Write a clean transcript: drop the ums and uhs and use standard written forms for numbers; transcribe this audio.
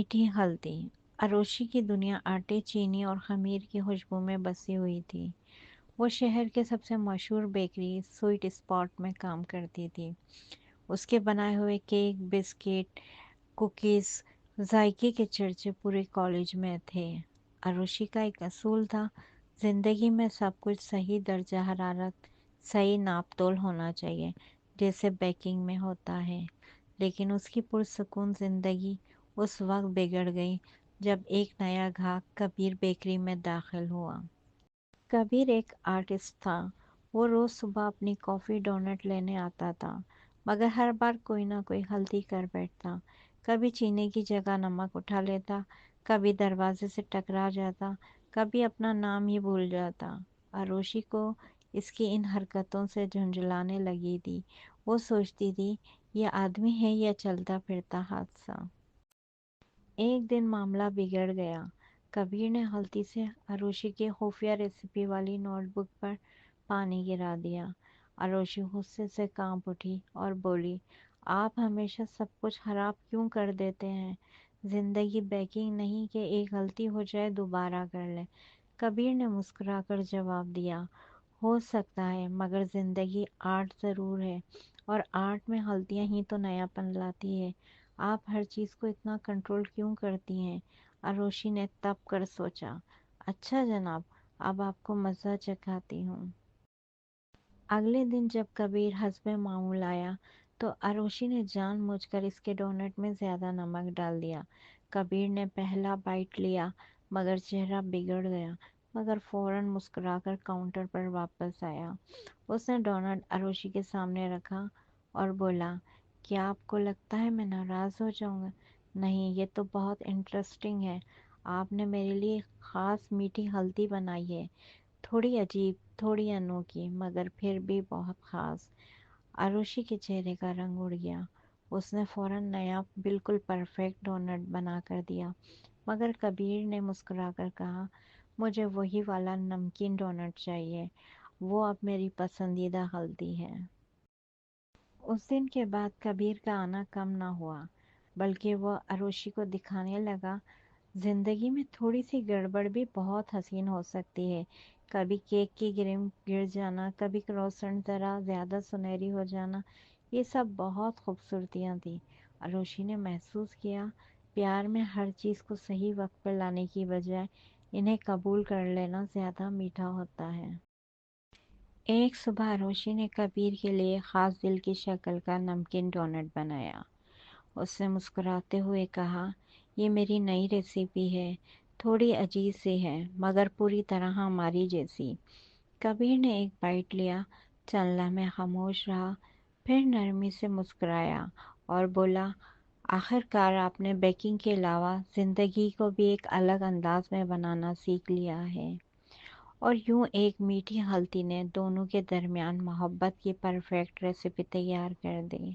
میٹھی ہلدی۔ اروشی کی دنیا آٹے، چینی اور خمیر کی خوشبو میں بسی ہوئی تھی۔ وہ شہر کے سب سے مشہور بیکری سویٹ اسپاٹ میں کام کرتی تھی۔ اس کے بنائے ہوئے کیک، بسکٹ، کوکیز، ذائقے کے چرچے پورے کالج میں تھے۔ اروشی کا ایک اصول تھا، زندگی میں سب کچھ صحیح درجہ حرارت، صحیح ناپ تول ہونا چاہیے، جیسے بیکنگ میں ہوتا ہے۔ لیکن اس کی پرسکون زندگی اس وقت بگڑ گئی جب ایک نیا گاہک کبیر بیکری میں داخل ہوا۔ کبیر ایک آرٹسٹ تھا۔ وہ روز صبح اپنی کافی ڈونٹ لینے آتا تھا، مگر ہر بار کوئی نہ کوئی غلطی کر بیٹھتا۔ کبھی چینی کی جگہ نمک اٹھا لیتا، کبھی دروازے سے ٹکرا جاتا، کبھی اپنا نام ہی بھول جاتا۔ اروشی کو اس کی ان حرکتوں سے جھنجھلانے لگی تھی۔ وہ سوچتی تھی، یہ آدمی ہے یا چلتا پھرتا حادثہ۔ ایک دن معاملہ بگڑ گیا۔ کبیر نے غلطی سے اروشی کی خفیہ ریسیپی والی نوٹ بک پر پانی گرا دیا۔ اروشی غصے سے کانپ اٹھی اور بولی، آپ ہمیشہ سب کچھ خراب کیوں کر دیتے ہیں؟ زندگی بیکنگ نہیں کہ ایک غلطی ہو جائے دوبارہ کر لیں۔ کبیر نے مسکرا کر جواب دیا، ہو سکتا ہے، مگر زندگی آرٹ ضرور ہے، اور آرٹ میں غلطیاں ہی تو نیا پن لاتی ہے۔ آپ ہر چیز کو اتنا کنٹرول کیوں کرتی ہیں؟ اروشی نے تب کر سوچا، اچھا جناب، اب آپ کو مزہ چکھاتی ہوں۔ اگلے دن جب کبیر حسب معمول آیا تو اروشی نے جان بوجھ کر اس کے ڈونٹ میں زیادہ نمک ڈال دیا۔ کبیر نے پہلا بائٹ لیا مگر چہرہ بگڑ گیا، مگر فوراً مسکرا کر کاؤنٹر پر واپس آیا۔ اس نے ڈونٹ اروشی کے سامنے رکھا اور بولا، کیا آپ کو لگتا ہے میں ناراض ہو جاؤں گا؟ نہیں، یہ تو بہت انٹرسٹنگ ہے۔ آپ نے میرے لیے خاص میٹھی ہلدی بنائی ہے، تھوڑی عجیب، تھوڑی انوکھی، مگر پھر بھی بہت خاص۔ اروشی کے چہرے کا رنگ اڑ گیا۔ اس نے فوراً نیا بالکل پرفیکٹ ڈونٹ بنا کر دیا، مگر کبیر نے مسکرا کر کہا، مجھے وہی والا نمکین ڈونٹ چاہیے، وہ اب میری پسندیدہ ہلدی ہے۔ اس دن کے بعد کبیر کا آنا کم نہ ہوا، بلکہ وہ اروشی کو دکھانے لگا، زندگی میں تھوڑی سی گڑبڑ بھی بہت حسین ہو سکتی ہے۔ کبھی کیک کی کریم گر جانا، کبھی کروسنٹ ذرا زیادہ سنہری ہو جانا، یہ سب بہت خوبصورتیاں تھیں۔ اروشی نے محسوس کیا، پیار میں ہر چیز کو صحیح وقت پر لانے کی بجائے انہیں قبول کر لینا زیادہ میٹھا ہوتا ہے۔ ایک صبح اروشی نے کبیر کے لیے خاص دل کی شکل کا نمکین ڈونٹ بنایا۔ اس نے مسکراتے ہوئے کہا، یہ میری نئی ریسیپی ہے، تھوڑی عجیب سی ہے، مگر پوری طرح ہماری جیسی۔ کبیر نے ایک بائٹ لیا، چند لمحے خاموش رہا، پھر نرمی سے مسکرایا اور بولا، آخر کار آپ نے بیکنگ کے علاوہ زندگی کو بھی ایک الگ انداز میں بنانا سیکھ لیا ہے۔ اور یوں ایک میٹھی ہلدی نے دونوں کے درمیان محبت کی پرفیکٹ ریسیپی تیار کر دی۔